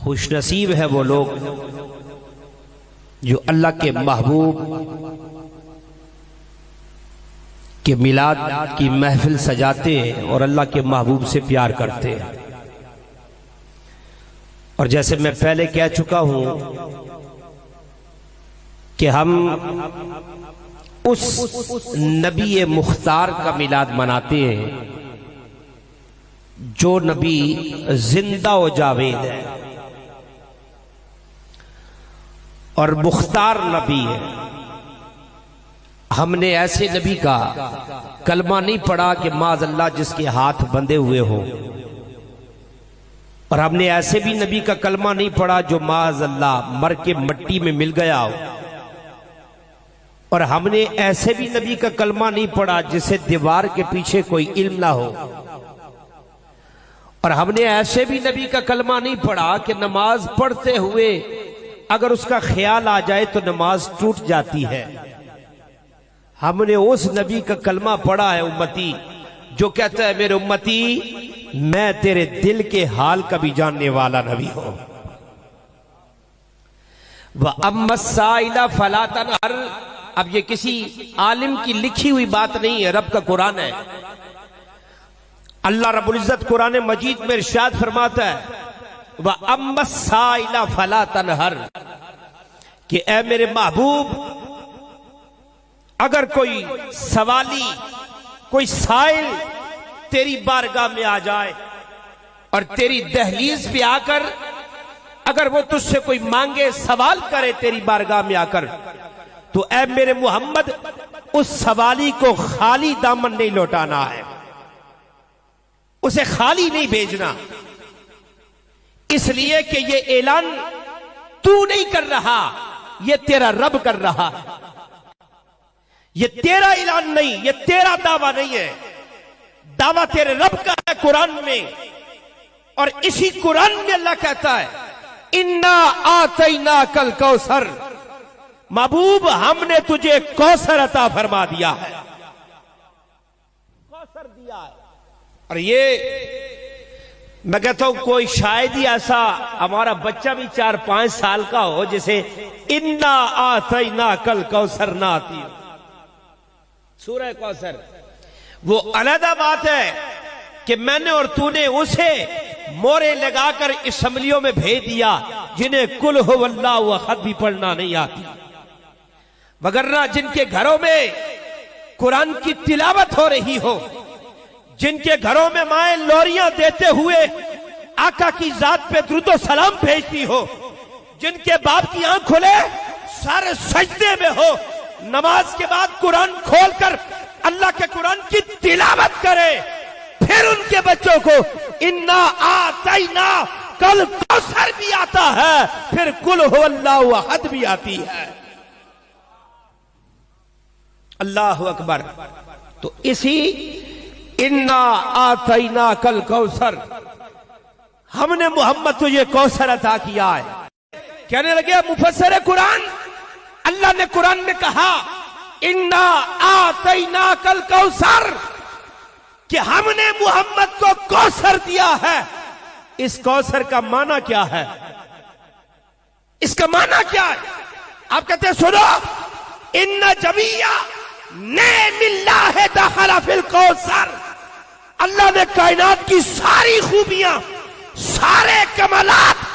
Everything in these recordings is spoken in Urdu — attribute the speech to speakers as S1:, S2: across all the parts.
S1: خوش نصیب ہے وہ لوگ جو اللہ کے محبوب کے میلاد کی محفل سجاتے ہیں اور اللہ کے محبوب سے پیار کرتے ہیں۔ اور جیسے میں پہلے کہہ چکا ہوں کہ ہم اس نبی مختار کا میلاد مناتے ہیں جو نبی زندہ و جاوید ہے اور مختار نبی ہے۔ ہم نے ایسے نبی کا کلمہ نہیں پڑھا کہ معاذ اللہ جس کے ہاتھ بندھے ہوئے ہوں، اور ہم نے ایسے بھی نبی کا کلمہ نہیں پڑھا جو معاذ اللہ مر کے مٹی میں مل گیا ہو، اور ہم نے ایسے بھی نبی کا کلمہ نہیں پڑھا جسے دیوار کے پیچھے کوئی علم نہ ہو، اور ہم نے ایسے بھی نبی کا کلمہ نہیں پڑھا کہ نماز پڑھتے ہوئے اگر اس کا خیال آ جائے تو نماز ٹوٹ جاتی ہے۔ ہم نے اس نبی کا کلمہ پڑھا ہے امتی جو کہتا ہے میرے امتی میں تیرے دل کے حال کا بھی جاننے والا نبی ہوں۔ وَأَمَّا السَّائِلَ فَلَا تَنْهَرْ، اب یہ کسی عالم کی لکھی ہوئی بات نہیں ہے، رب کا قرآن ہے۔ اللہ رب العزت قرآن مجید میں ارشاد فرماتا ہے وَأَمَّا السَّائِلَ فَلَا تَنْهَرْ، کہ اے میرے محبوب اگر کوئی سوالی کوئی سائل تیری بارگاہ میں آ جائے اور تیری دہلیز پہ آ کر اگر وہ تجھ سے کوئی مانگے سوال کرے تیری بارگاہ میں آ کر، تو اے میرے محمد اس سوالی کو خالی دامن نہیں لوٹانا ہے، اسے خالی نہیں بھیجنا، اس لیے کہ یہ اعلان تو نہیں کر رہا، یہ تیرا رب کر رہا ہے۔ یہ تیرا اعلان نہیں، یہ تیرا دعویٰ نہیں ہے، دعویٰ تیرے رب کا ہے قرآن میں، اور اسی قرآن میں اللہ کہتا ہے اِنَّا آتَيْنَاكَ الْكَوْثَرَ، محبوب ہم نے تجھے کوثر عطا فرما دیا ہے، کوثر دیا ہے۔ اور یہ میں کہتا ہوں کوئی شاید ہی ایسا ہمارا بچہ بھی 4-5 سال کا ہو جسے اِنَّا آتَيْنَاكَ الْكَوْثَرَ نہ آتی ہو، سورہ کوثر۔ وہ علیحدہ بات ہے کہ میں نے اور تو نے اسے مورے لگا کر اسمبلیوں میں بھیج دیا جنہیں قل هو اللہ احد بھی پڑھنا نہیں آتی، وگرنہ جن کے گھروں میں قرآن کی تلاوت ہو رہی ہو، جن کے گھروں میں مائیں لوریاں دیتے ہوئے آقا کی ذات پہ درود و سلام بھیجتی ہو، جن کے باپ کی آنکھ کھلے سارے سجدے میں ہو، نماز کے بعد قرآن کھول کر اللہ کے قرآن کی تلاوت کرے، پھر ان کے بچوں کو اِنَّا آتَيْنَاكَ الْكَوْثَرَ بھی آتا ہے، پھر قُلْ هُوَ اللَّهُ احد بھی آتی ہے۔ اللہ اکبر۔ تو اسی اِنَّا آتَيْنَاكَ الْكَوْثَرَ، ہم نے محمد تجھے کوثر عطا کیا ہے۔ کہنے لگے مفسر قرآن اللہ نے قرآن میں کہا اِنَّا آتَيْنَاكَ الْكَوْثَرَ کہ ہم نے محمد کو کوثر دیا ہے، اس کوثر کا معنی کیا ہے؟ اس کا معنی کیا ہے؟ آپ کہتے ہیں سنو اِنَّ جَمِيعَ نِعَمِ اللَّهِ دَخَلَ فِي الْكَوْثَرِ، اللہ نے کائنات کی ساری خوبیاں سارے کمالات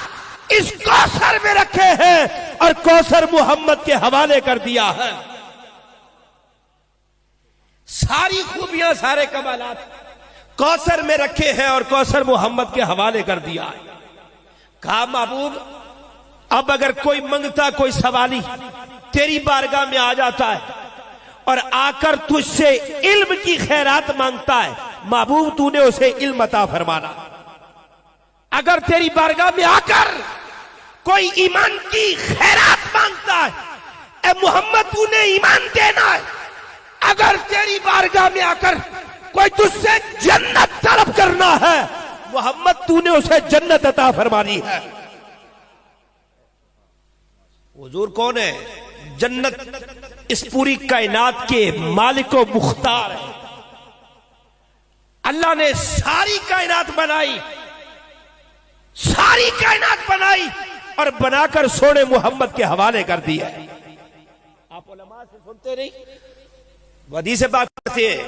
S1: اس کوثر میں رکھے ہیں اور کوثر محمد کے حوالے کر دیا ہے۔ ساری خوبیاں سارے کمالات کوثر میں رکھے ہیں اور کوثر محمد کے حوالے کر دیا ہے۔ کہا محبوب اب اگر کوئی منگتا کوئی سوالی تیری بارگاہ میں آ جاتا ہے اور آ کر تجھ سے علم کی خیرات مانگتا ہے، محبوب تو نے اسے علم عطا فرمانا۔ اگر تیری بارگاہ میں آ کر کوئی ایمان کی خیرات مانگتا ہے، اے محمد تو نے ایمان دینا ہے۔ اگر تیری بارگاہ میں آ کر کوئی تجھ سے جنت طلب کرنا ہے، محمد تو نے اسے جنت عطا فرمانی ہے۔ حضور کون ہے؟ جنت اس پوری کائنات کے مالک و مختار ہے۔ اللہ نے ساری کائنات بنائی، ساری کائنات بنائی اور بنا کر سونے محمد کے حوالے کر دیا. آپ علماء سے سنتے نہیں، حدیث سے بات کرتے ہیں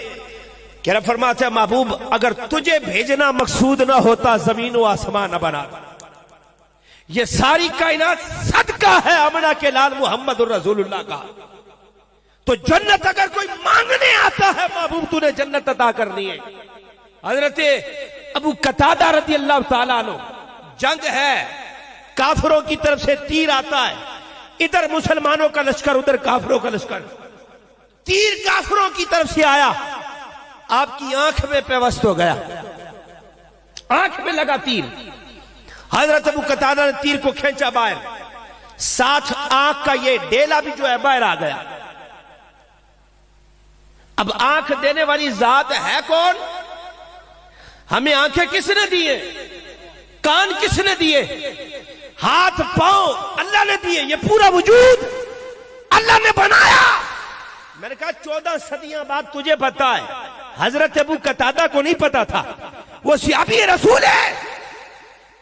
S1: کہ رب فرماتا ہے محبوب اگر تجھے بھیجنا مقصود نہ ہوتا زمین و آسمان نہ بنا. یہ ساری کائنات صدقہ ہے امنا کے لال محمد الرسول اللہ کا. تو جنت اگر کوئی مانگنے آتا ہے محبوب تو نے جنت عطا کرنی ہے. حضرت ابو قتادہ رضی اللہ تعالیٰ عنہ، جنگ ہے، کافروں کی طرف سے تیر آتا ہے، ادھر مسلمانوں کا لشکر ادھر کافروں کا لشکر. تیر کافروں کی طرف سے آیا، آپ کی آنکھ میں پیوست ہو گیا، آنکھ میں لگا تیر. حضرت ابو قتادہ نے تیر کو کھینچا باہر، ساتھ آنکھ کا یہ ڈیلا بھی جو ہے باہر آ گیا. اب آنکھ دینے والی ذات ہے کون؟ ہمیں آنکھیں کس نے دیے؟ کان کس نے دیے؟ ہاتھ پاؤں اللہ نے دیے. یہ پورا وجود اللہ نے بنایا. میں نے کہا 14 صدیاں بعد تجھے پتا ہے، حضرت ابو قتادہ کو نہیں پتا تھا. وہ صحابی رسول ہے،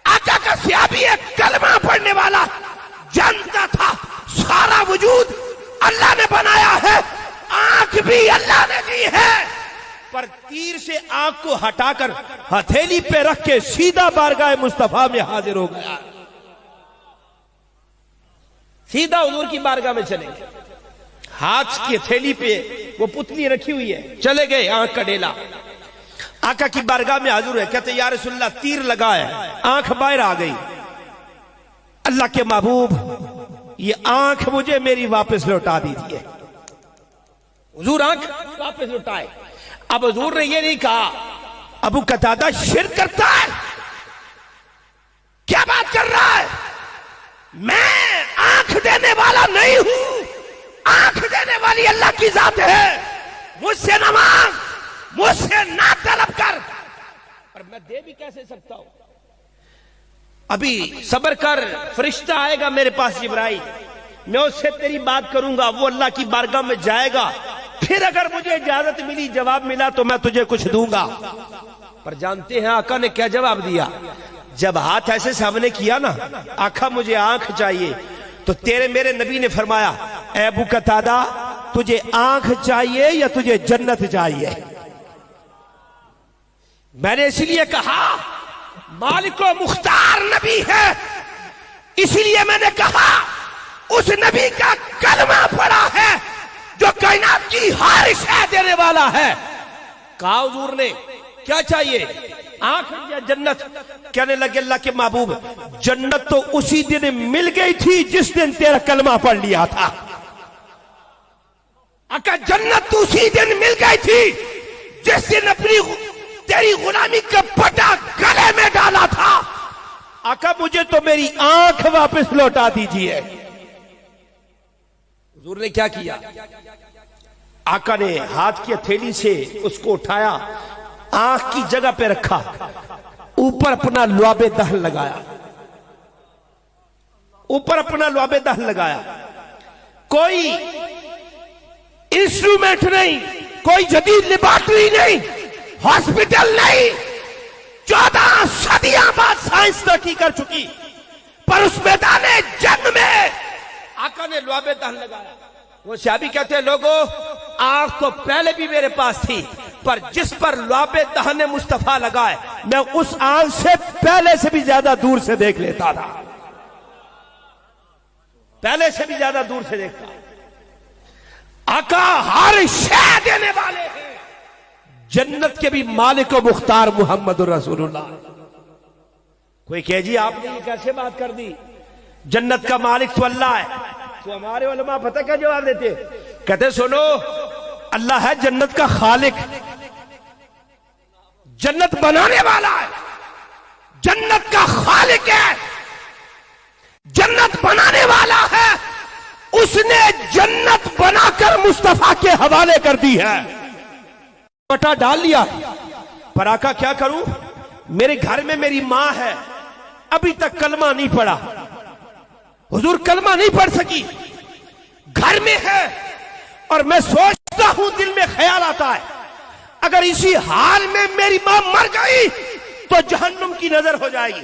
S1: آقا کا صحابی ہے، کلمہ پڑھنے والا، جانتا تھا سارا وجود اللہ نے بنایا ہے، آنکھ بھی اللہ نے دی ہے. پر تیر سے آنکھ کو ہٹا کر ہتھیلی پہ رکھ کے سیدھا بارگاہ مصطفیٰ میں حاضر ہو گیا. سیدھا حضور کی بارگاہ میں چلے گئے، ہاتھ کی ہتھیلی پہ وہ پتلی رکھی ہوئی ہے، چلے گئے آنکھ کا ڈیلا. آقا کی بارگاہ میں حاضر ہے، کہتے یا رسول اللہ تیر لگا ہے، آنکھ باہر آ گئی. اللہ کے محبوب یہ آنکھ مجھے میری واپس لوٹا دیجیے. حضور آنکھ واپس لوٹائے. اب حضور نے یہ نہیں کہا ابو قتادہ شرک کرتا ہے، کیا بات کر رہا ہے، میں آنکھ دینے والا نہیں ہوں، آنکھ دینے والی اللہ کی ذات ہے، مجھ سے نہ مانگ، مجھ سے نہ طلب کر. اور میں دے بھی کیسے سکتا ہوں؟ ابھی صبر کر، فرشتہ آئے گا میرے پاس جبرائیل، میں اس سے تیری بات کروں گا، وہ اللہ کی بارگاہ میں جائے گا، پھر اگر مجھے اجازت ملی، جواب ملا تو میں تجھے کچھ دوں گا. پر جانتے ہیں آقا نے کیا جواب دیا؟ جب ہاتھ ایسے سامنے کیا نا، آقا مجھے آنکھ چاہیے، تو تیرے میرے نبی نے فرمایا اے ابو قتادہ تجھے آنکھ چاہیے یا تجھے جنت چاہیے؟ میں نے اسی لیے کہا مالک و مختار نبی ہے، اسی لیے میں نے کہا اس نبی کا کلمہ پڑا ہے جو کائنات کی ہر شے دینے والا ہے. کہا حضور نے کیا چاہیے، آنکھ یا جنت؟ کہنے لگے اللہ کے محبوب جنت تو اسی دن مل گئی تھی جس دن تیرا کلمہ پڑھ لیا تھا. آقا جنت تو اسی دن مل گئی تھی جس دن اپنی تیری غلامی کا پٹا گلے میں ڈالا تھا. آقا مجھے تو میری آنکھ واپس لوٹا دیجیے. حضور نے کیا کیا؟ آقا نے ہاتھ کی ہتھیلی سے اس کو اٹھایا، آنکھ کی جگہ پہ رکھا، اوپر اپنا لعاب دہن لگایا، اوپر اپنا لعاب دہن لگایا. کوئی انسٹرومنٹ نہیں، کوئی جدید لیبارٹری نہیں، ہاسپٹل نہیں. 14 صدیاں بعد سائنس ترقی کر چکی، پر اس میدان جنگ میں آقا نے لعاب دہن لگایا. وہ صحابی کہتے ہیں لوگوں آنکھ تو پہلے بھی میرے پاس تھی، پر جس پر لعاب دہن مصطفیٰ لگا ہے میں اس آنکھ سے پہلے سے بھی زیادہ دور سے دیکھ لیتا تھا، پہلے سے بھی زیادہ دور سے دیکھتا. آقا ہر شے دینے والے ہیں، جنت کے بھی مالک و مختار محمد الرسول اللہ. کوئی کہے جی آپ نے یہ کیسے بات کر دی، جنت کا مالک تو اللہ ہے. تو ہمارے علماء پتہ کیا جواب دیتے؟ کہتے سنو اللہ ہے جنت کا خالق، جنت بنانے والا ہے، جنت کا خالق ہے، جنت بنانے والا ہے. اس نے جنت بنا کر مصطفیٰ کے حوالے کر دی ہے، پٹا ڈال لیا. پر آقا کیا کروں، میرے گھر میں میری ماں ہے، ابھی تک کلمہ نہیں پڑھا. حضور کلمہ نہیں پڑھ سکی، گھر میں ہے، اور میں سوچتا ہوں دل میں خیال آتا ہے اگر اسی حال میں میری ماں مر گئی تو جہنم کی نظر ہو جائے گی.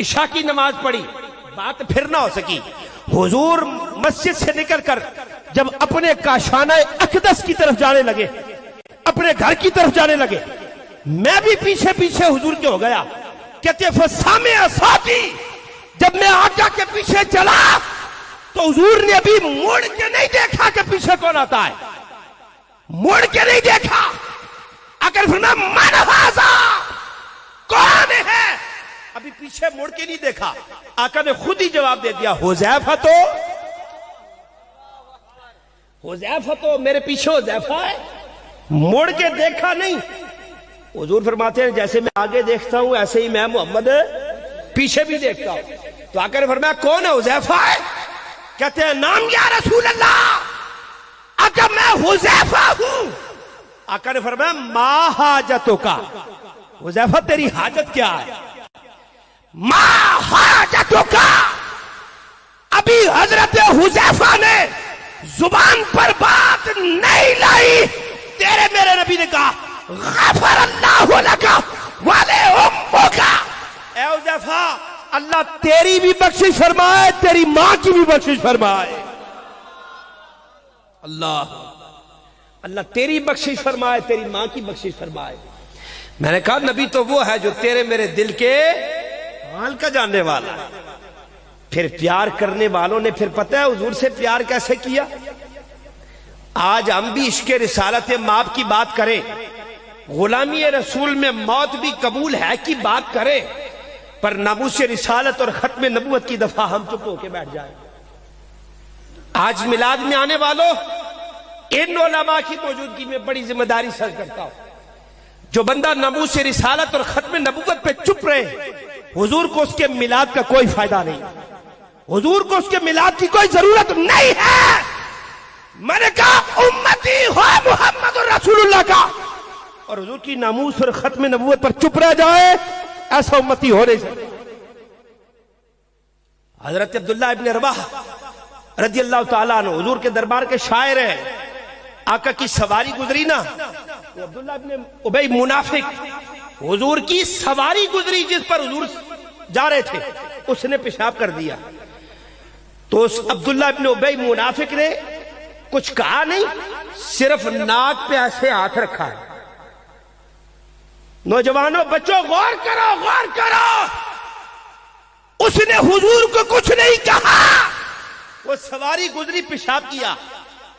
S1: عشاء کی نماز پڑھی، بات پھر نہ ہو سکی۔ حضور مسجد سے نکل کر جب اپنے کاشانہ اقدس کی طرف جانے لگے، اپنے گھر کی طرف جانے لگے، میں بھی پیچھے پیچھے حضور کے ہو گیا۔ کہتے ہیں فسامع صوتی، جب میں آقا کے پیچھے چلا تو حضور نے ابھی مڑ کے نہیں دیکھا کہ پیچھے کون آتا ہے، مڑ کے نہیں دیکھا۔ اگر فرمایا من ھذا، کون ہے، ابھی پیچھے مڑ کے نہیں دیکھا۔ آقا نے خود ہی جواب دے دیا حذیفہ تو میرے پیچھے حذیفہ ہے، مڑ کے دیکھا نہیں۔ حضور فرماتے ہیں جیسے میں آگے دیکھتا ہوں ایسے ہی میں محمد پیچھے بھی دیکھتا ہوں۔ تو آقا نے فرمایا کون ہے، حذیفہ ہے؟ کہتے ہیں نام یا رسول اللہ۔ آقا میں حذیفہ ہوں۔ آقا نے فرمایا ما حاجتک، حذیفہ تیری حاجت کیا ہے؟ ما حاجتک، ابھی حضرت حذیفہ نے زبان پر بات نہیں لائی، تیرے میرے نبی نے کہا غفر اللہ لک ولامک، اے حذیفہ اللہ تیری بھی بخشش فرمائے، تیری ماں کی بھی بخشش فرمائے۔ اللہ تیری بخشش فرمائے، تیری ماں کی بخشش فرمائے۔ میں نے کہا نبی تو وہ ہے جو تیرے میرے دل کے حال کا جاننے والا ہے۔ پھر پیار کرنے والوں نے پھر پتہ ہے حضور سے پیار کیسے کیا؟ آج ہم بھی عشق رسالت مآب کی بات کریں، غلامی رسول میں موت بھی قبول ہے کی بات کریں، پر ناموس رسالت اور ختم نبوت کی دفعہ ہم چپ ہو کے بیٹھ جائیں۔ آج میلاد میں آنے والوں، ان علماء کی موجودگی میں بڑی ذمہ داری سر کرتا ہوں، جو بندہ ناموس رسالت اور ختم نبوت پہ چپ رہے، حضور کو اس کے میلاد کا کوئی فائدہ نہیں، حضور کو اس کے میلاد کی کوئی ضرورت نہیں ہے۔ میں نے کہا امتی ہو محمد رسول اللہ کا، اور حضور کی ناموس اور ختم نبوت پر چپ رہ جائے، ایسا امتی ہو نہیں سکتا۔ حضرت عبداللہ ابن رواحہ رضی اللہ تعالیٰ عنہ حضور کے دربار کے شاعر ہیں۔ آقا کی سواری گزری نا، تو عبداللہ ابن ابی منافق، حضور کی سواری گزری جس پر حضور جا رہے تھے، اس نے پیشاب کر دیا۔ تو اس عبداللہ ابن ابی منافق نے کچھ کہا نہیں، صرف ناک پہ ایسے ہاتھ رکھا ہے۔ نوجوانوں بچوں غور کرو، اس نے حضور کو کچھ نہیں کہا، وہ سواری گزری پیشاب کیا،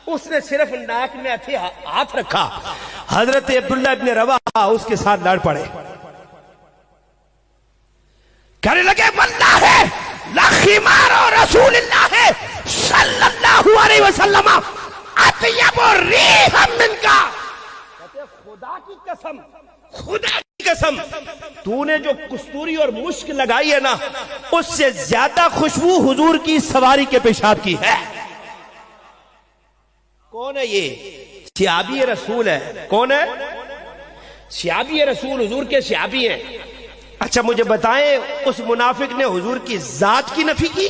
S1: اس نے صرف ناک میں ایسے ہاتھ رکھا۔ حضرت عبداللہ ابن رواحہ اس کے ساتھ لڑ پڑے، کہنے لگے واللہ ہے لخمار رسول اللہ صلی اللہ علیہ وسلم اطیب ریح منکا، خدا کی قسم، خدا کی قسم، تو نے جو کستوری اور مشک لگائی ہے نا، اس سے زیادہ خوشبو حضور کی سواری کے پیشاب کی ہے۔ کون ہے یہ؟ صحابی رسول ہے۔ کون ہے؟ صحابی رسول، حضور کے صحابی ہیں۔ اچھا مجھے بتائیں اس منافق نے حضور کی ذات کی نفی کی،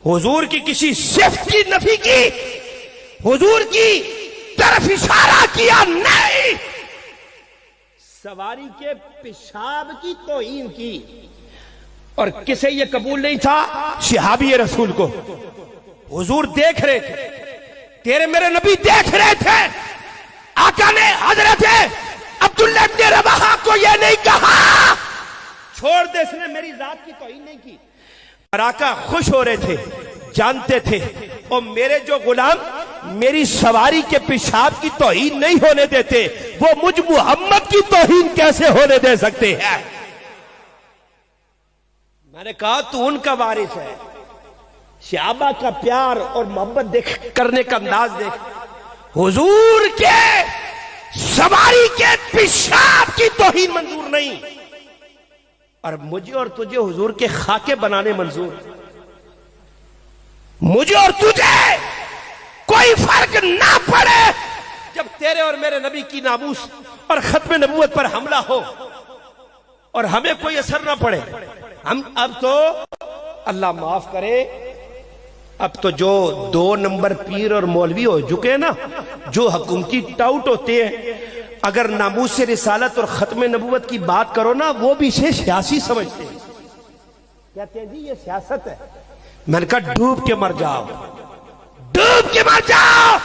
S1: حضور کی کسی صفت کی نفی کی، حضور کی طرف اشارہ کیا نہیں، سواری کے پیشاب کی توہین کی۔ اور کسے یہ قبول نہیں تھا؟ صحابی رسول کو۔ حضور دیکھ رہے تھے، تیرے میرے نبی دیکھ رہے تھے، آقا نے حضرت عبداللہ ابن رواحہ کو یہ نہیں کہا چھوڑ دے، اس نے میری ذات کی توہین نہیں کی۔ اور آقا خوش ہو رہے تھے، جانتے تھے اور میرے جو غلام میری سواری کے پیشاب کی توہین نہیں ہونے دیتے، وہ مجھ محمد کی توہین کیسے ہونے دے سکتے ہیں؟ میں نے کہا تو ان کا وارث ہے۔ صحابہ کا پیار اور محبت دیکھ، کرنے کا انداز دیکھ، حضور کے سواری کے پیشاب کی توہین منظور نہیں، اور مجھے اور تجھے حضور کے خاکے بنانے منظور۔ مجھے اور تجھے کوئی فرق نہ پڑے جب تیرے اور میرے نبی کی ناموس اور ختم نبوت پر حملہ ہو اور ہمیں کوئی اثر نہ پڑے۔ ہم اب تو اللہ معاف کرے، اب تو جو 2 نمبر پیر اور مولوی ہو چکے ہیں نا، جو حکومتی ٹاؤٹ ہوتے ہیں، اگر ناموس رسالت اور ختم نبوت کی بات کرو نا، وہ بھی اسے سیاسی سمجھتے ہیں۔ کہتے ہیں جی یہ سیاست ہے. میں نے کہا ڈوب کے مر جاؤ, ڈوب کے مر جاؤ.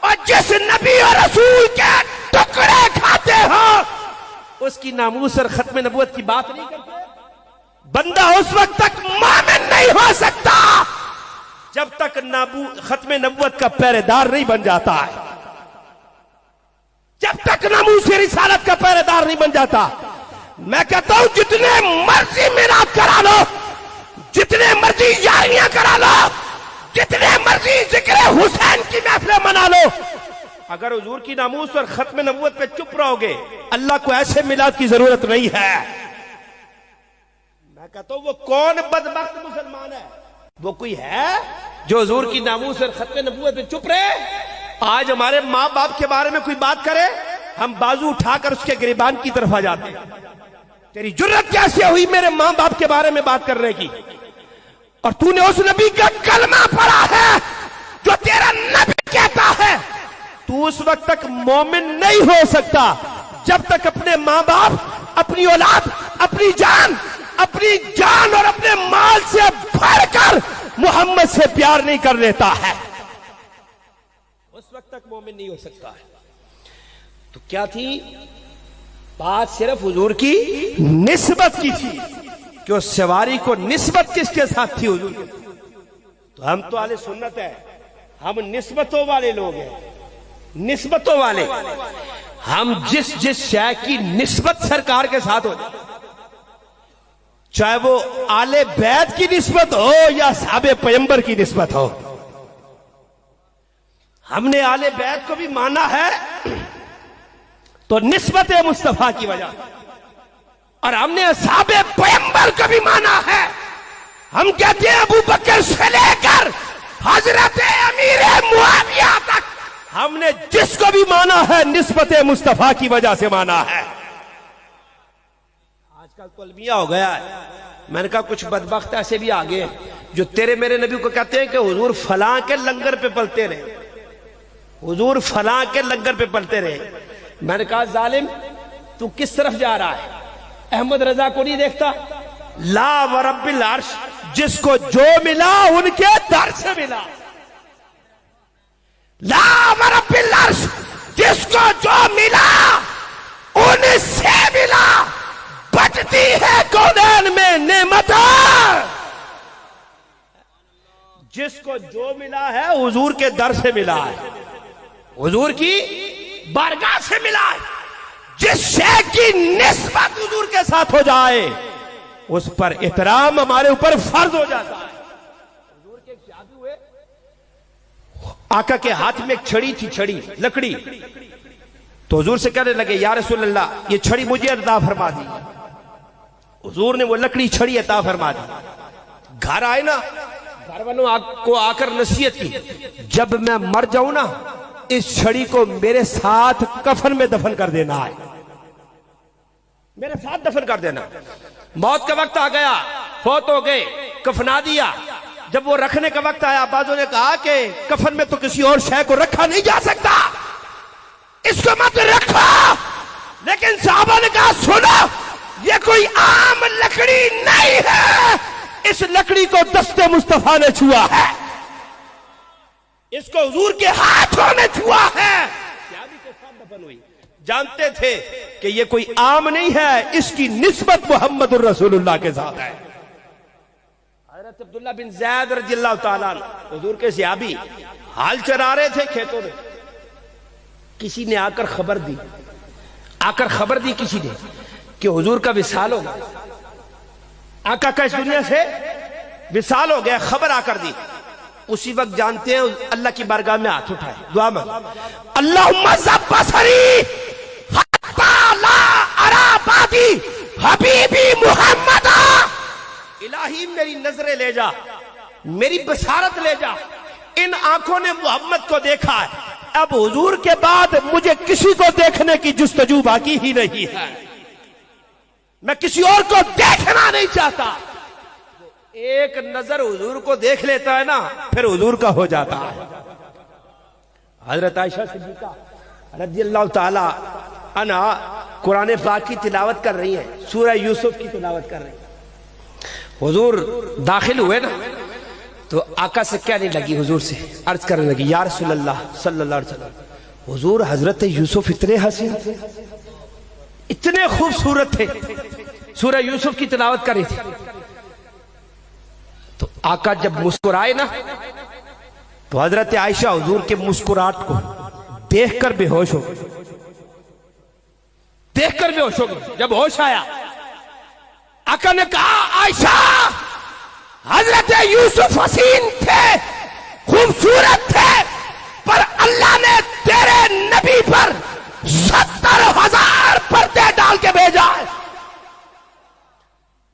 S1: اور جس نبی اور رسول کے ٹکڑے کھاتے ہو اس کی ناموس اور ختم نبوت کی بات نہیں کرتے. بندہ اس وقت تک مومن نہیں ہو سکتا جب تک ختم نبوت کا پہرے دار نہیں بن جاتا ہے, جب تک ناموس رسالت کا پہرے دار نہیں بن جاتا. میں کہتا ہوں جتنے مرضی میلاد کرا لو, جتنے مرضی یاریاں کرا لو, جتنے مرضی ذکر حسین کی محفلیں منا لو, اگر حضور کی ناموس اور ختم نبوت پہ چپ رہو گے اللہ کو ایسے میلاد کی ضرورت نہیں ہے. میں کہتا ہوں وہ کون بدبخت مسلمان ہے, وہ کوئی ہے جو حضور کی ناموس اور ختم نبوت پہ چپ رہے. آج ہمارے ماں باپ کے بارے میں کوئی بات کرے ہم بازو اٹھا کر اس کے گریبان کی طرف آ جاتے ہیں. تیری جرت کیسے ہوئی میرے ماں باپ کے بارے میں بات کرنے کی, اور تو نے اس نبی کا کلمہ پڑھا ہے جو تیرا نبی کہتا ہے. تو اس وقت تک مومن نہیں ہو سکتا جب تک اپنے ماں باپ, اپنی اولاد, اپنی جان اور اپنے مال سے بڑھ کر محمد سے پیار نہیں کر لیتا ہے. اس وقت تک مومن نہیں ہو سکتا ہے. تو کیا تھی بات؟ صرف حضور کی نسبت کی تھی کہ اس سواری کو نسبت کس کے ساتھ تھی؟ حضور کی. تو ہم تو اہل سنت ہے, ہم نسبتوں والے لوگ ہیں, نسبتوں والے. ہم جس شے کی نسبت سرکار کے ساتھ ہو جائے, چاہے وہ آل بیت کی نسبت ہو یا صحابہ پیغمبر کی نسبت ہو, ہم نے آل بیت کو بھی مانا ہے تو نسبت مصطفیٰ کی وجہ, اور ہم نے اصحاب پیغمبر کو بھی مانا ہے. ہم کہتے ہیں ابو بکر سے لے کر حضرت امیر معاویہ تک ہم نے جس کو بھی مانا ہے نسبت مصطفیٰ کی وجہ سے مانا ہے. آج کل تو المیہ ہو گیا ہے. میں نے کہا کچھ بدبخت ایسے بھی آگے ہیں جو تیرے میرے نبی کو کہتے ہیں کہ حضور فلاں کے لنگر پہ پلتے رہے, حضور فلاں کے لنگر پہ پلتے رہے. میں نے کہا ظالم تو کس طرف جا رہا ہے؟ احمد رضا کو نہیں دیکھتا؟ لا ورب العرش, جس کو جو ملا ان کے در سے ملا. لا ورب العرش, جس کو جو ملا ان سے ملا. بٹتی ہے کونین میں نعمت, جس کو جو ملا ہے حضور کے در سے ملا ہے, حضور کی بارگاہ سے ملا ہے. جس شے کی نسبت حضور کے ساتھ ہو جائے اس پر احترام ہمارے اوپر فرض ہو جاتا ہے. حضور کے شادی ہوئے, آقا کے ہاتھ میں ایک چھڑی تھی, چھڑی لکڑی. تو حضور سے کہنے لگے یا رسول اللہ یہ چھڑی مجھے عطا فرما دی. حضور نے وہ لکڑی چھڑی عطا فرما دی. گھر آئے نا, گھر والوں کو آ کر نصیحت کی, جب میں مر جاؤں نا اس چھڑی کو میرے ساتھ کفن میں دفن کر دینا ہے, میرے ساتھ دفن کر دینا. موت کا وقت آ گیا, فوت ہو گئے, کفنا دیا. جب وہ رکھنے کا وقت آیا بعضوں نے کہا کہ کفن میں تو کسی اور شے کو رکھا نہیں جا سکتا, اس کو مت رکھو. لیکن صحابہ نے کہا سنو یہ کوئی عام لکڑی نہیں ہے, اس لکڑی کو دست مصطفیٰ نے چھوا ہے, اس کو حضور کے ہاتھوں میں چھوا ہے. جانتے تھے کہ یہ کوئی عام نہیں ہے, اس کی نسبت محمد الرسول اللہ کے ساتھ ہے. حضرت عبداللہ بن زید رضی اللہ تعالیٰ عنہ حضور کے صحابی حال چرا رہے تھے کھیتوں میں. کسی نے آ کر خبر دی کسی نے کہ حضور کا وصال ہو گیا, آقا کا اس دنیا سے وصال ہو گیا, خبر آ کر دی. اسی وقت جانتے ہیں اللہ کی بارگاہ میں ہاتھ اٹھائے, دعا مانگ, اللہم زب بصری حتی لا ارا بعدی حبیبی محمد. الہی میری نظریں لے جا, میری بصارت لے جا, ان آنکھوں نے محمد کو دیکھا ہے, اب حضور کے بعد مجھے کسی کو دیکھنے کی جستجو باقی ہی نہیں ہے, میں کسی اور کو دیکھنا نہیں چاہتا. ایک نظر حضور کو دیکھ لیتا ہے نا پھر حضور کا ہو جاتا ہے. حضرت عائشہ صدیقہ رضی اللہ تعالی عنہا قرآن پاک کی تلاوت کر رہی ہیں, سورہ یوسف کی تلاوت کر رہی ہیں. حضور داخل ہوئے نا تو آقا سے کہنے لگی، حضور سے عرض کرنے لگی، یا رسول اللہ صلی اللہ علیہ وسلم، حضور حضرت یوسف اتنے حسین تھے، اتنے خوبصورت تھے، سورہ یوسف کی تلاوت کری تھی۔ تو آقا جب مسکرائے نا تو حضرت عائشہ حضور کے مسکراہٹ کو دیکھ کر بے ہوش ہو گئی، دیکھ کر بے ہوش ہو گئی۔ جب ہوش آیا آقا نے کہا، عائشہ حضرت یوسف حسین تھے، خوبصورت تھے، پر اللہ نے تیرے نبی پر 70,000 پردے ڈال کے بھیجا ہے۔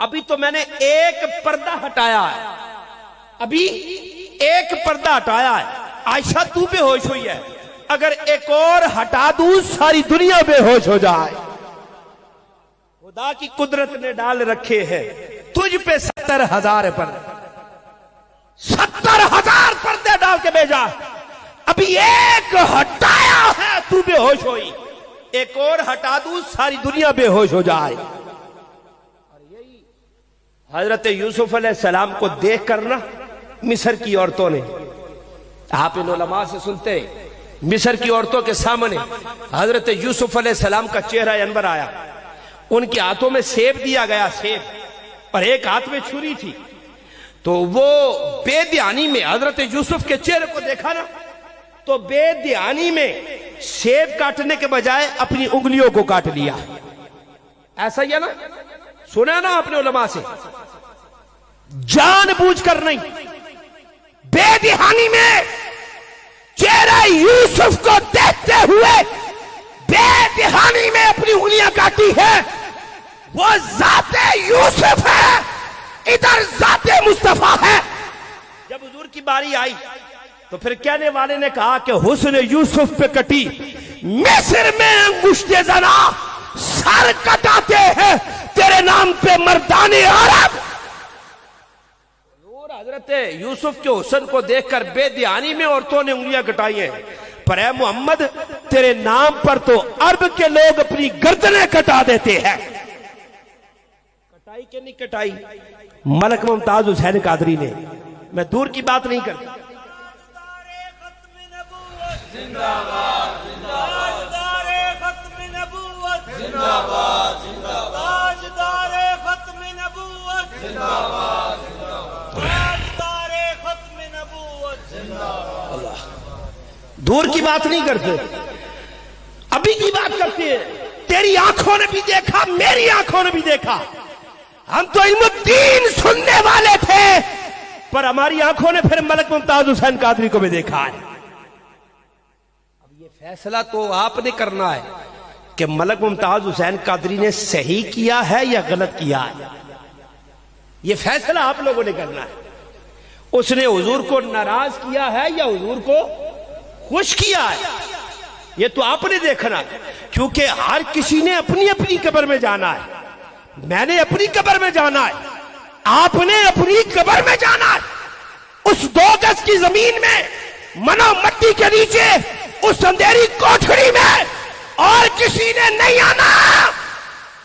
S1: ابھی تو میں نے ایک پردہ ہٹایا ہے، ابھی ایک پردہ ہٹایا ہے۔ عائشہ تو بے ہوش ہوئی ہے، اگر ایک اور ہٹا دوں ساری دنیا بے ہوش ہو جائے۔ خدا کی قدرت نے ڈال رکھے ہیں تجھ پہ 70,000 پر 70,000 پردے ڈال کے بھیجا، ابھی ایک ہٹایا ہے تو بے ہوش ہوئی، ایک اور ہٹا دوں ساری دنیا بے ہوش ہو جائے۔ حضرت یوسف علیہ السلام کو دیکھ کر نا مصر کی عورتوں نے، آپ ان علماء سے سنتے ہیں، مصر کی عورتوں کے سامنے حضرت یوسف علیہ السلام کا چہرہ انور آیا، ان کے ہاتھوں میں سیب دیا گیا، سیب، اور ایک ہاتھ میں چھری تھی۔ تو وہ بے دھیانی میں حضرت یوسف کے چہرے کو دیکھا نا تو بے دھیانی میں سیب کاٹنے کے بجائے اپنی انگلیوں کو کاٹ لیا۔ ایسا ہی ہے نا، سنا نا آپ نے علماء سے، جان بوجھ کر نہیں، بے دہانی میں چہرہ یوسف کو دیکھتے ہوئے بے دہانی میں اپنی انگلیاں کاٹی ہے۔ وہ ذات یوسف ہے، ادھر ذات مصطفیٰ ہے۔ جب حضور کی باری آئی تو پھر کہنے والے نے کہا کہ حسن یوسف پہ کٹی مصر میں انگشت زنا سر کٹاتے ہیں تیرے نام پہ مردان عرب۔ حضرت یوسف کے حسن کو دیکھ کر بے دھیانی میں عورتوں نے انگلیاں کٹائی ہیں، پر اے محمد تیرے نام پر تو عرب کے لوگ اپنی گردنیں کٹا دیتے ہیں۔ کٹائی کہ نہیں کٹائی؟ ملک ممتاز حسین قادری نے، میں دور کی بات نہیں کرتا۔ دور کی بات نہیں کرتے، ابھی کی بات کرتے ہیں۔ تیری آنکھوں نے بھی دیکھا، میری آنکھوں نے بھی دیکھا، ہم تو علم الدین سننے والے تھے، پر ہماری آنکھوں نے پھر ملک ممتاز حسین قادری کو بھی دیکھا ہے۔ اب یہ فیصلہ تو آپ نے کرنا ہے کہ ملک ممتاز حسین قادری نے صحیح کیا ہے یا غلط کیا ہے، یہ فیصلہ آپ لوگوں نے کرنا ہے۔ اس نے حضور کو ناراض کیا ہے یا حضور کو خوش کیا ہے، یہ تو آپ نے دیکھنا، کیونکہ ہر کسی نے اپنی اپنی قبر میں جانا ہے۔ میں نے اپنی قبر میں جانا ہے، آپ نے اپنی قبر میں جانا ہے، اس 2 گز کی زمین میں، منو مٹی کے نیچے، اس اندھیری کوٹھڑی میں، اور کسی نے نہیں آنا۔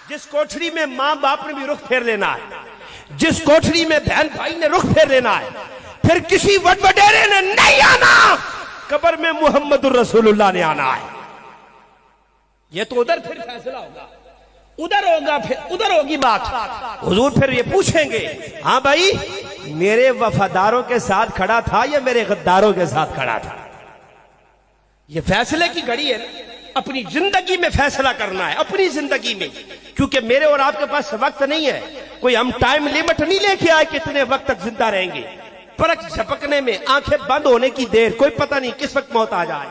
S1: جس کوٹھڑی میں ماں باپ نے بھی رخ پھیر لینا ہے، جس کوٹھڑی میں بہن بھائی نے رخ پھیر لینا ہے، پھر کسی وڈوڈیرے نے نہیں آنا، قبر میں محمد الرسول اللہ نے آنا ہے۔ یہ تو ادھر پھر فیصلہ ہوگا، ادھر ہوگا، پھر ادھر ہوگی بات۔ حضور پھر یہ پوچھیں گے، ہاں بھائی میرے وفاداروں کے ساتھ کھڑا تھا یا میرے غداروں کے ساتھ کھڑا تھا؟ یہ فیصلے کی گھڑی ہے، اپنی زندگی میں فیصلہ کرنا ہے، اپنی زندگی میں، کیونکہ میرے اور آپ کے پاس وقت نہیں ہے، کوئی ہم ٹائم لیمٹ نہیں لے کے آئے کتنے وقت تک زندہ رہیں گے۔ پلک جھپکنے میں، آنکھیں بند ہونے کی دیر، کوئی پتہ نہیں کس وقت موت آ جائے۔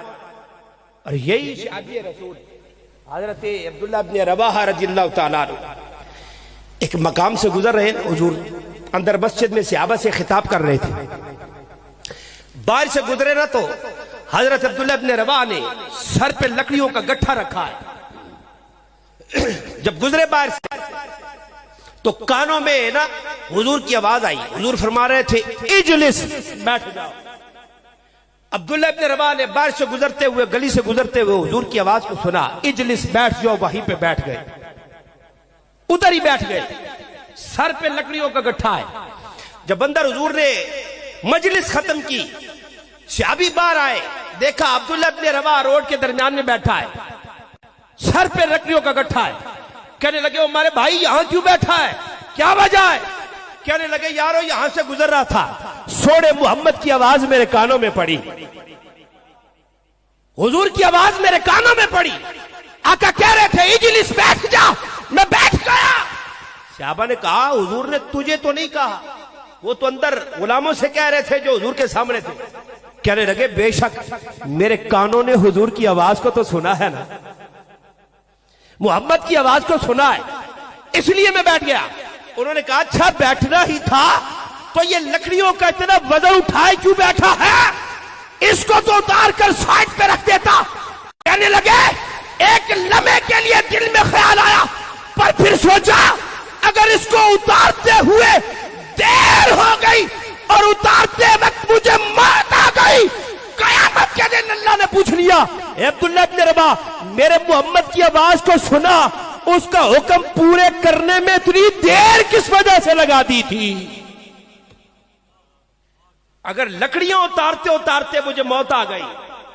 S1: اور یہی شادی رسول حضرت عبداللہ بن رواحہ رضی اللہ تعالیٰ عنہ ایک مقام سے گزر رہے ہیں، حضور اندر مسجد میں صحابہ سے خطاب کر رہے تھے، باہر سے گزرے نہ تو حضرت عبداللہ بن رواحہ نے سر پہ لکڑیوں کا گٹھا رکھا ہے، جب گزرے باہر سے تو کانوں میں نا حضور کی آواز آئی، حضور فرما رہے تھے اجلس، بیٹھ جاؤ۔ عبداللہ ابن رواحہ نے باہر سے گزرتے ہوئے، گلی سے گزرتے ہوئے حضور کی آواز کو سنا، اجلس، بیٹھ جاؤ، وہیں پہ بیٹھ گئے، ادھر ہی بیٹھ گئے۔ سر پہ لکڑیوں کا گٹھا ہے. جب اندر حضور نے مجلس ختم کی, صحابی باہر آئے, دیکھا عبداللہ ابن رواحہ روڈ کے درمیان میں بیٹھا ہے, سر پہ لکڑیوں کا گٹھا ہے. کہنے لگے ہمارے بھائی یہاں کیوں بیٹھا ہے, کیا وجہ ہے؟ کہنے لگے یارو یہاں سے گزر رہا تھا, سوڑے محمد کی آواز میرے کانوں میں پڑی, حضور کی آواز میرے کانوں میں پڑی. آقا کہہ رہے تھے اجلس, بیٹھ جا, میں بیٹھ گیا. صحابہ نے کہا حضور نے تجھے تو نہیں کہا, وہ تو اندر غلاموں سے کہہ رہے تھے جو حضور کے سامنے تھے. کہنے لگے بے شک میرے کانوں نے حضور کی آواز کو تو سنا ہے نا, محمد کی آواز کو سنا ہے, اس لیے میں بیٹھ گیا. انہوں نے کہا اچھا بیٹھنا ہی تھا تو یہ لکڑیوں کا اتنا وزن اٹھائے کیوں بیٹھا ہے, اس کو تو اتار کر سائڈ پہ رکھ دیتا. کہنے لگے ایک لمحے کے لیے دل میں خیال آیا, پر پھر سوچا اگر اس کو اتارتے ہوئے دیر ہو گئی اور اتارتے وقت مجھے موت آ گئی, قیامت کے دن اللہ نے پوچھ لیا اے عبداللہ ابن رواحہ میرے محمد کی آواز کو سنا, اس کا حکم پورے کرنے میں اتنی دیر کس وجہ سے لگا دی تھی؟ اگر لکڑیاں اتارتے اتارتے مجھے موت آ گئی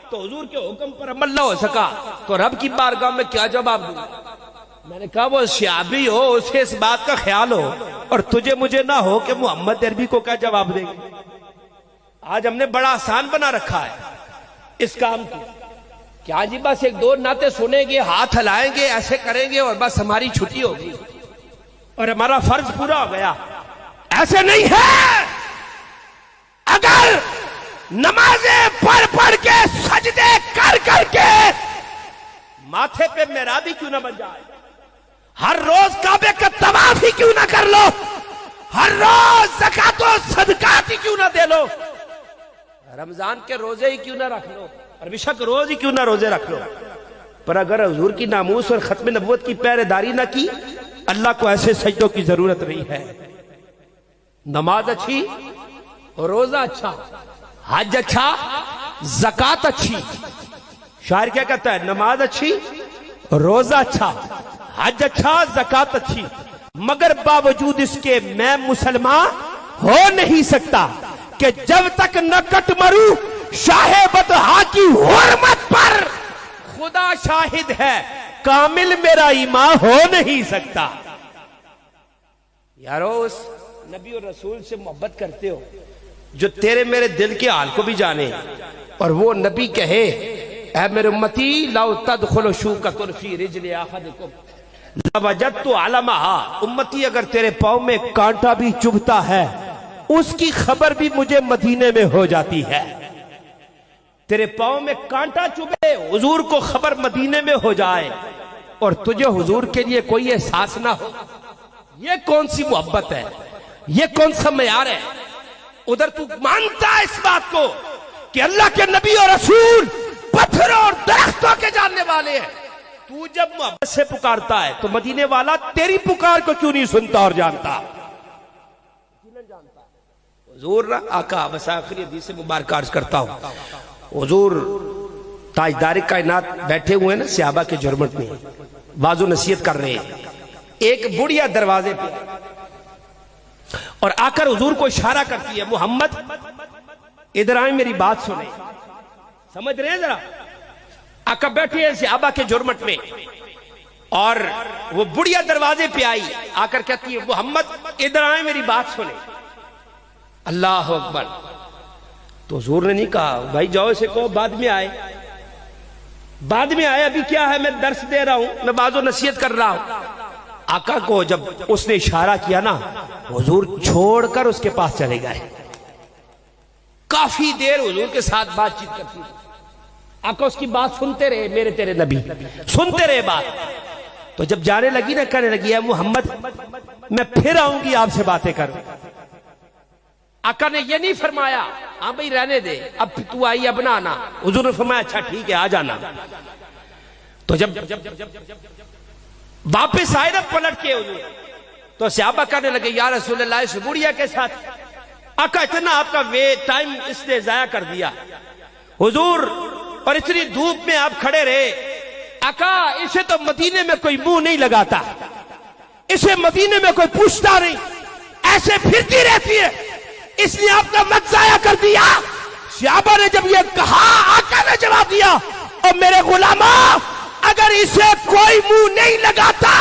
S1: تو حضور کے حکم پر عمل نہ ہو سکا تو رب کی بارگاہ میں کیا جواب دوں؟ میں نے کہا وہ صحابی ہو, اسے اس بات کا خیال ہو, اور تجھے مجھے نہ ہو کہ محمد عربی کو کیا جواب دے گی. آج ہم نے بڑا آسان بنا رکھا ہے اس کام کو, کیا جی بس ایک دو نعتیں سنیں گے, ہاتھ ہلائیں گے, ایسے کریں گے اور بس ہماری چھٹی ہوگی اور ہمارا فرض پورا ہو گیا. ایسے نہیں ہے. اگر نمازیں پڑھ پڑھ کے سجدے کر کر کے ماتھے پہ محرابی کیوں نہ بن جائے, ہر روز کعبے کا طواف ہی کیوں نہ کر لو, ہر روز زکات و صدقات ہی کیوں نہ دے لو, رمضان کے روزے ہی کیوں نہ رکھ لو, اور بیشک روز ہی کیوں نہ روزے رکھ لو, پر اگر حضور کی ناموس اور ختم نبوت کی پہرے داری نہ کی, اللہ کو ایسے سجدوں کی ضرورت نہیں ہے. نماز اچھی, روزہ اچھا, حج اچھا, زکات اچھی. شاعر کیا کہتا ہے, نماز اچھی, روزہ اچھا, حج اچھا, زکات اچھی, مگر باوجود اس کے میں مسلمان ہو نہیں سکتا کہ جب تک نہ کٹ مروں شاہ بطحا کی حرمت پر. خدا شاہد ہے کامل میرا ایمان ہو نہیں سکتا. یارو اس نبی اور رسول سے محبت کرتے ہو جو تیرے میرے دل کے حال کو بھی جانے, اور وہ نبی کہے اے میرے امتی لو تدخل شوکۃ فی رجل احدکم لوجدت علمها, امتی اگر تیرے پاؤں میں کانٹا بھی چبھتا ہے اس کی خبر بھی مجھے مدینے میں ہو جاتی ہے. تیرے پاؤں میں کانٹا چبھے, حضور کو خبر مدینے میں ہو جائے, اور تجھے حضور کے لیے کوئی احساس نہ ہو. یہ کون سی محبت ہے, یہ کون سا معیار ہے؟ ادھر تو مانتا ہے اس بات کو کہ اللہ کے نبی اور رسول پتھروں اور درختوں کے جاننے والے ہیں, تو جب محبت سے پکارتا ہے تو مدینے والا تیری پکار کو کیوں نہیں سنتا اور جانتا؟ حضور آقا, بس آخری حدیث مبارکہ عرض کرتا ہوں, حضور تاجدار کائنات بیٹھے ہوئے ہیں نا صحابہ کے جرمٹ میں, واعظ و نصیحت کر رہے ہیں. ایک بڑھیا دروازے پہ اور آ کر حضور کو اشارہ کرتی ہے, محمد ادھر آئیں میری بات سنیں. سمجھ رہے ہیں ذرا؟ آقا بیٹھے ہیں صحابہ کے جرمٹ میں, اور وہ بڑھیا دروازے پہ آئی, آ کر کہتی ہے محمد ادھر آئیں میری بات سنیں. اللہ اکبر. تو حضور نے نہیں کہا بھائی جاؤ اسے کہو بعد میں آئے, بعد میں آئے, ابھی کیا ہے میں درس دے رہا ہوں, میں واعظ و نصیحت کر رہا ہوں. آقا کو جب اس نے اشارہ کیا نا, حضور چھوڑ کر اس کے پاس چلے گئے. کافی دیر حضور کے ساتھ بات چیت کرتی تھی. آقا اس کی بات سنتے رہے, میرے تیرے نبی سنتے رہے بات. تو جب جانے لگی نا, کہنے لگی ہے محمد میں پھر آؤں گی آپ سے باتیں کروں. آقا نے یہ نہیں فرمایا ہاں بھائی رہنے دے, اب تو آئی اب نہ آنا. حضور نے فرمایا اچھا ٹھیک ہے آ جانا. تو جب واپس آئے نا پلٹ کے حضور, تو صحابہ کہنے لگے یا رسول اللہ اس بڑھیا کے ساتھ آقا اتنا آپ کا ٹائم اس نے ضائع کر دیا حضور, اور اتنی دھوپ میں آپ کھڑے رہے. آقا اسے تو مدینے میں کوئی منہ نہیں لگاتا, اسے مدینے میں کوئی پوچھتا نہیں، ایسے پھرتی رہتی ہے، اس لیے آپ کا وقت ضائع کر دیا۔ صحابہ نے جب یہ کہا، آقا نے جواب دیا، اور میرے غلاموں، اگر اسے کوئی منہ نہیں لگاتا،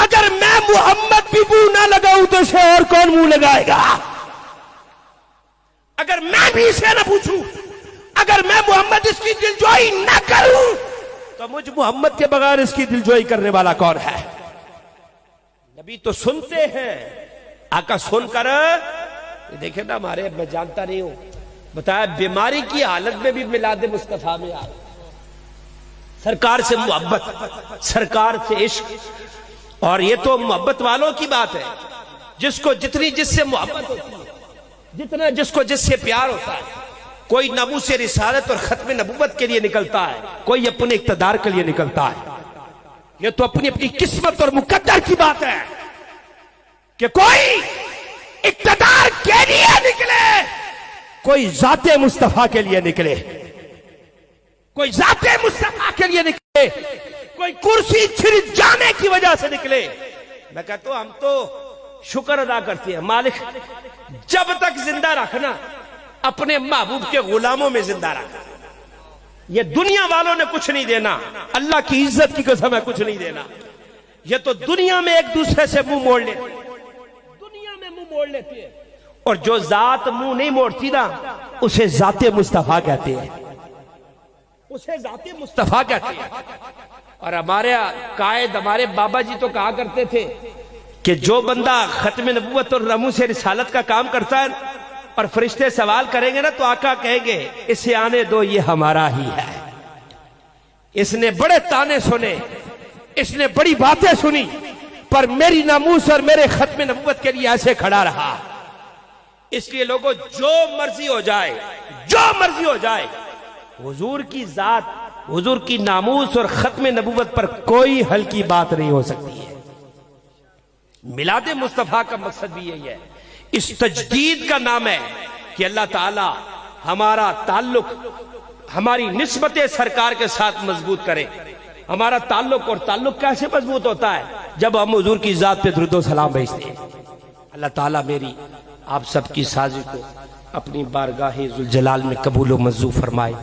S1: اگر میں محمد بھی منہ نہ لگاؤں تو اسے اور کون منہ لگائے گا؟ اگر میں بھی اسے نہ پوچھوں، اگر میں محمد اس کی دلجوئی نہ کروں تو مجھ محمد کے بغیر اس کی دلجوئی کرنے والا کون ہے؟ نبی تو سنتے ہیں، آقا سن کر دیکھیں نا، ہمارے میں جانتا نہیں ہوں، بتایا بیماری کی حالت میں بھی میلاد مصطفیٰ میں آئے، سرکار سے محبت، سرکار سے عشق، اور یہ تو محبت والوں کی بات ہے، جس کو جتنی جس سے محبت ہوتی ہے، جتنا جس کو جس سے پیار ہوتا ہے، کوئی ناموس رسالت اور ختم نبوت کے لیے نکلتا ہے، کوئی اپنے اقتدار کے لیے نکلتا ہے۔ یہ تو اپنی اپنی قسمت اور مقدر کی بات ہے کہ کوئی اقتدار کے لیے نکلے، کوئی ذات مصطفیٰ کے لیے نکلے، کوئی ذات مصطفیٰ کے لیے نکلے، کوئی کرسی چھڑ جانے کی وجہ سے نکلے۔ میں کہتا ہوں ہم تو شکر ادا کرتے ہیں، مالک جب تک زندہ رکھنا، اپنے محبوب کے غلاموں میں زندہ رکھنا۔ یہ دنیا والوں نے کچھ نہیں دینا، اللہ کی عزت کی قسم ہے کچھ نہیں دینا۔ یہ تو دنیا میں ایک دوسرے سے منہ موڑ لیتے ہیں، دنیا میں منہ موڑ لیتے ہیں، اور جو ذات منہ نہیں موڑتی نا، اسے ذات مصطفیٰ کہتے ہیں، اسے ذات مصطفیٰ کہتے ہیں۔ اور ہمارے قائد، ہمارے بابا جی تو کہا کرتے تھے کہ جو بندہ ختم نبوت اور ناموس رسالت کا کام کرتا ہے اور فرشتے سوال کریں گے نا، تو آقا کہیں گے اسے آنے دو، یہ ہمارا ہی ہے۔ اس نے بڑے تانے سنے، اس نے بڑی باتیں سنی، پر میری ناموس اور میرے ختم نبوت کے لیے ایسے کھڑا رہا۔ اس لیے لوگوں، جو مرضی ہو جائے، جو مرضی ہو جائے، حضور کی ذات، حضور کی ناموس اور ختم نبوت پر کوئی ہلکی بات نہیں ہو سکتی ہے۔ میلاد مصطفیٰ کا مقصد بھی یہی ہے، اس تجدید کا نام ہے کہ اللہ تعالی ہمارا تعلق، ہماری نسبت سرکار کے ساتھ مضبوط کرے۔ ہمارا تعلق، اور تعلق کیسے مضبوط ہوتا ہے؟ جب ہم حضور کی ذات پہ درود و سلام بھیجتے ہیں۔ اللہ تعالیٰ میری آپ سب کی سازش کو اپنی بارگاہ ذوالجلال میں قبول و منظور فرمائے۔